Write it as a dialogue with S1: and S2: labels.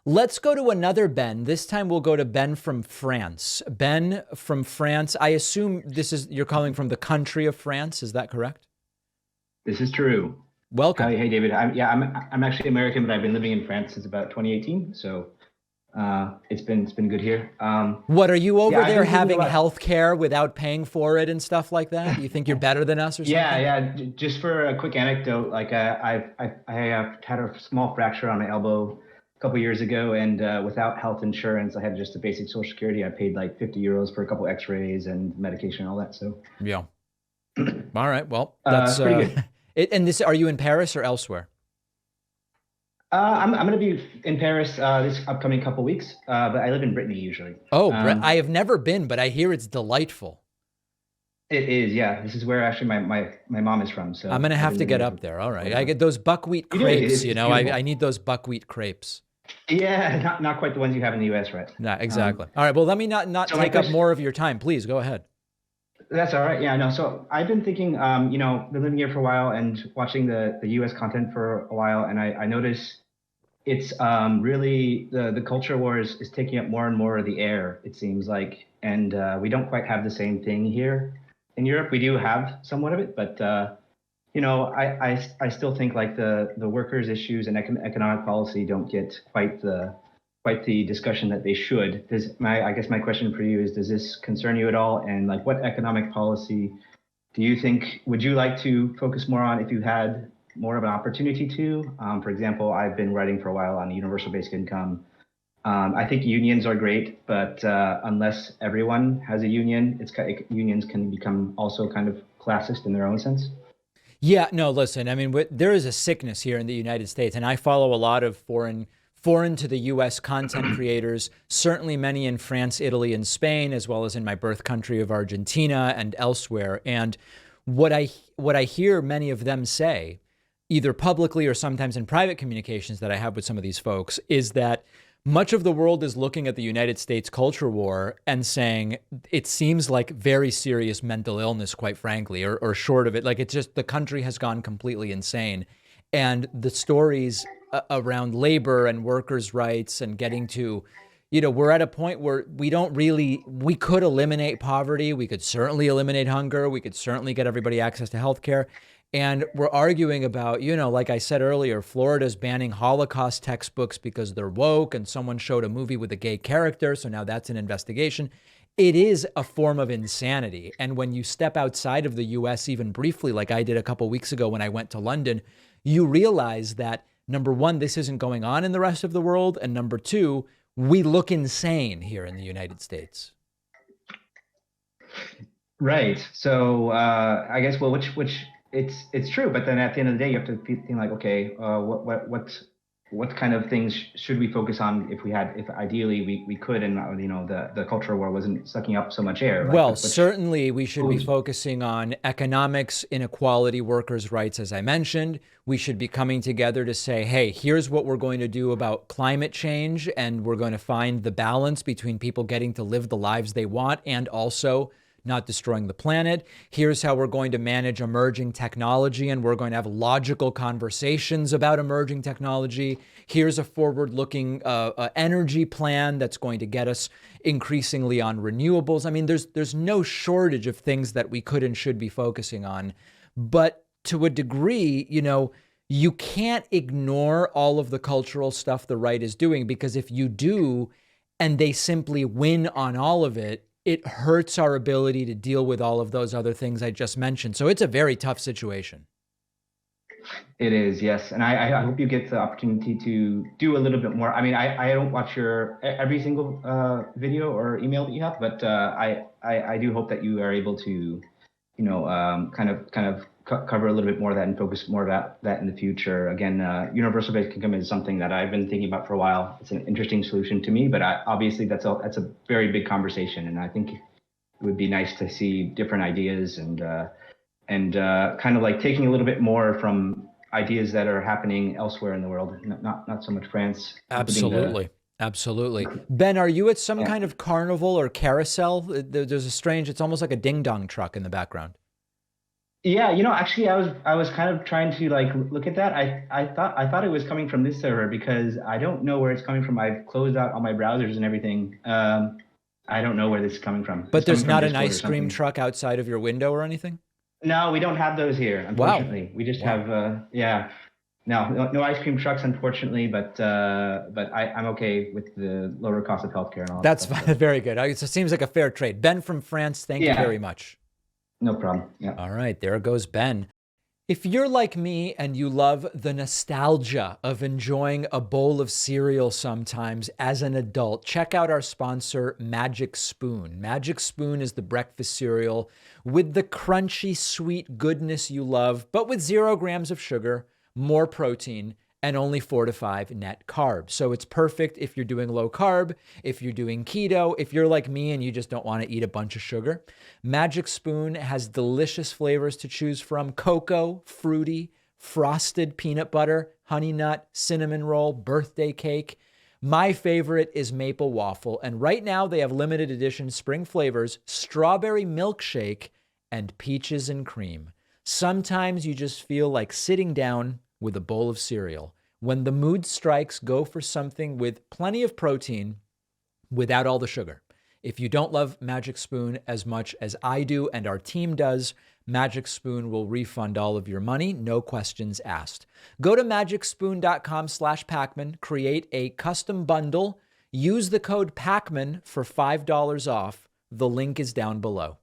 S1: Let's go to another Ben. This time we'll go to Ben from France. Ben from France. I assume you're calling from the country of France. Is that correct?
S2: This is true.
S1: Welcome.
S2: Hey, David. I'm actually American, but I've been living in France since about 2018. So it's been good here.
S1: What are you
S2: Yeah,
S1: over
S2: I've
S1: there
S2: been thinking
S1: having
S2: about.
S1: health care without paying for it and stuff like that? You think you're better than us or
S2: Yeah,
S1: something?
S2: yeah. Just for a quick anecdote, like I had a small fracture on my elbow a couple years ago, and without health insurance, I had just a basic Social Security. I paid like 50 euros for a couple X-rays and medication and all that. So
S1: Yeah. All right. Well, that's
S2: it's pretty good.
S1: it. And this, are you in Paris or elsewhere?
S2: I'm going to be in Paris this upcoming couple weeks, but I live in Brittany usually.
S1: Oh, I
S2: Um,
S1: have never been, but I hear it's delightful.
S2: It is, yeah. This is where actually my mom is from,
S1: I'm
S2: so
S1: gonna
S2: I've
S1: have
S2: been
S1: to
S2: living
S1: get
S2: here
S1: up
S2: for
S1: there. All
S2: quite
S1: right.
S2: a
S1: I
S2: while.
S1: get those buckwheat
S2: You do it.
S1: crepes,
S2: It's
S1: I
S2: beautiful.
S1: need those buckwheat crepes.
S2: Yeah, not quite the ones you have in the U.S., right?
S1: Yeah,
S2: Um,
S1: exactly. All right. Well, let me not
S2: so my
S1: take up
S2: question,
S1: more of your time. Please go ahead.
S2: that's all right. Yeah, no. So I've been thinking, been living here for a while and watching the U.S. content for a while, and I notice it's really the culture war is taking up more and more of the air, it seems like, and we don't quite have the same thing here in Europe. We do have somewhat of it, but I still think like the workers' issues and economic policy don't get quite the discussion that they should. I guess my question for you is, does this concern you at all? And like, what economic policy do you think would you like to focus more on if you had more of an opportunity to? For example, I've been writing for a while on universal basic income. I think unions are great, but unless everyone has a union, unions can become also kind of classist in their own sense.
S1: Yeah, no, listen, I mean, there is a sickness here in the United States, and I follow a lot of foreign to the US content creators, certainly many in France, Italy, and Spain, as well as in my birth country of Argentina and elsewhere. And what I hear many of them say, either publicly or sometimes in private communications that I have with some of these folks, is that much of the world is looking at the United States culture war and saying it seems like very serious mental illness, quite frankly, or short of it. Like it's just the country has gone completely insane. And the stories around labor and workers' rights and getting to, we're at a point where we could eliminate poverty. We could certainly eliminate hunger. We could certainly get everybody access to healthcare. And we're arguing about, like I said earlier, Florida's banning Holocaust textbooks because they're woke, and someone showed a movie with a gay character. So now that's an investigation. It is a form of insanity. And when you step outside of the US, even briefly, like I did a couple weeks ago when I went to London, you realize that number one, this isn't going on in the rest of the world. And number two, we look insane here in the United States.
S2: Right. So I guess, well, which it's true, but then at the end of the day, you have to think like, okay, what kind of things should we focus on if ideally we could, and the cultural war wasn't sucking up so much air, like
S1: Well,
S2: which
S1: certainly we should be
S2: foods.
S1: focusing on economics, inequality, workers' rights, as I mentioned. We should be coming together to say, hey, here's what we're going to do about climate change, and we're going to find the balance between people getting to live the lives they want and also not destroying the planet. Here's how we're going to manage emerging technology, and we're going to have logical conversations about emerging technology. Here's a forward-looking energy plan that's going to get us increasingly on renewables. I mean, there's no shortage of things that we could and should be focusing on, but to a degree, you can't ignore all of the cultural stuff the right is doing, because if you do, and they simply win on all of it, it hurts our ability to deal with all of those other things I just mentioned. So it's a very tough situation.
S2: It is, yes, and I hope you get the opportunity to do a little bit more. I mean, I don't watch your every single video or email that you have, but I do hope that you are able to, cover a little bit more of that and focus more about that in the future. Again, universal basic income is something that I've been thinking about for a while. It's an interesting solution to me, but obviously that's a very big conversation, and I think it would be nice to see different ideas and kind of like taking a little bit more from ideas that are happening elsewhere in the world, not so much France, including the
S1: Absolutely. Absolutely. Ben, are you at some
S2: yeah.
S1: kind of carnival or carousel? There's a strange, it's almost like a ding dong truck in the background.
S2: Yeah, actually, I was kind of trying to like look at that. I thought it was coming from this server because I don't know where it's coming from. I've closed out all my browsers and everything. I don't know where this is coming from.
S1: But
S2: It's coming
S1: there's
S2: from
S1: not an
S2: Discord or
S1: ice cream
S2: something.
S1: truck outside of your window or anything?
S2: No, we don't have those here,
S1: Wow.
S2: unfortunately. We just
S1: Wow.
S2: have yeah. No ice cream trucks, unfortunately, but I'm okay with the lower cost of healthcare and all that
S1: That's
S2: stuff. So
S1: very good. It seems like a fair trade. Ben from France, thank you very
S2: yeah,
S1: much.
S2: no problem. Yeah.
S1: All right, there goes Ben. If you're like me and you love the nostalgia of enjoying a bowl of cereal sometimes as an adult, check out our sponsor, Magic Spoon. Magic Spoon is the breakfast cereal with the crunchy, sweet goodness you love, but with 0 grams of sugar, more protein, and only 4 to 5 net carbs. So it's perfect if you're doing low carb, if you're doing keto, if you're like me and you just don't want to eat a bunch of sugar. Magic Spoon has delicious flavors to choose from: cocoa, fruity, frosted peanut butter, honey nut, cinnamon roll, birthday cake. My favorite is maple waffle. And right now they have limited edition spring flavors, strawberry milkshake, and peaches and cream. Sometimes you just feel like sitting down with a bowl of cereal. When the mood strikes, go for something with plenty of protein without all the sugar. If you don't love Magic Spoon as much as I do and our team does, Magic Spoon will refund all of your money, no questions asked. Go to magicspoon.com/Pacman, create a custom bundle, use the code Pacman for $5 off. The link is down below.